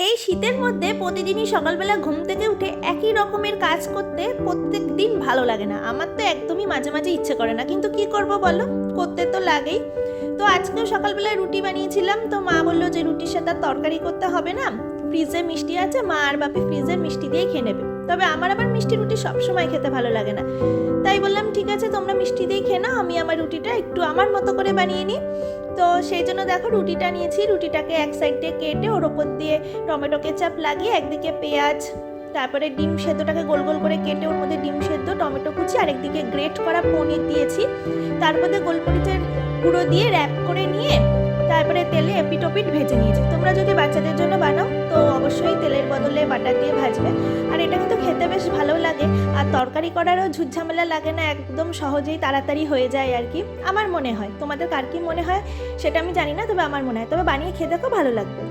এই শীতের মধ্যে প্রতিদিনই সকালবেলা ঘুম থেকে উঠে একই রকমের কাজ করতে প্রত্যেক দিন ভালো লাগে না। আমার তো একদমই মাঝে মাঝে ইচ্ছে করে না, কিন্তু কি করব বলো, করতে তো লাগেই। তো আজকেও সকালবেলায় রুটি বানিয়েছিলাম, তো মা বললো যে রুটির সাথে তরকারি করতে হবে না, ফ্রিজে মিষ্টি আছে, মা আর বাপি ফ্রিজের মিষ্টি দিয়েই খেয়ে নেবে। তবে আমার আবার মিষ্টি রুটি সবসময় খেতে ভালো লাগে না, তাই বললাম ঠিক আছে তোমরা মিষ্টি দিয়েই খেয়ে নাও, আমি আমার রুটিটা একটু আমার মতো করে বানিয়ে নিই। তো সেই জন্য দেখো রুটিটা নিয়েছি, রুটিটাকে এক সাইডে কেটে ওর ওপর দিয়ে টমেটো কেচাপ লাগিয়ে একদিকে পেঁয়াজ, তারপরে ডিম সেদ্ধটাকে গোল গোল করে কেটে ওর মধ্যে ডিম সেদ্ধ, টমেটো কুচি আর একদিকে গ্রেট করা পনির দিয়েছি, তারপরে গোলমরিচের গুঁড়ো দিয়ে র্যাপ করে নিয়ে তারপরে তেলে এপিটোপিট ভেজে নিয়েছি। তোমরা যদি বাচ্চাদের জন্য বানাও তো অবশ্যই তেলের বদলে বাটার দিয়ে ভাজবে। আর এটা কিন্তু খেতে বেশ ভালো লাগে, আর তরকারি করারও ঝুটঝামেলা লাগে না, একদম সহজেই তাড়াতাড়ি হয়ে যায় আর কি, আমার মনে হয়। তোমাদের কার কি মনে হয় সেটা আমি জানি না, তবে আমার মনে হয়, তবে বানিয়ে খেয়ে দেখো, ভালো লাগবে।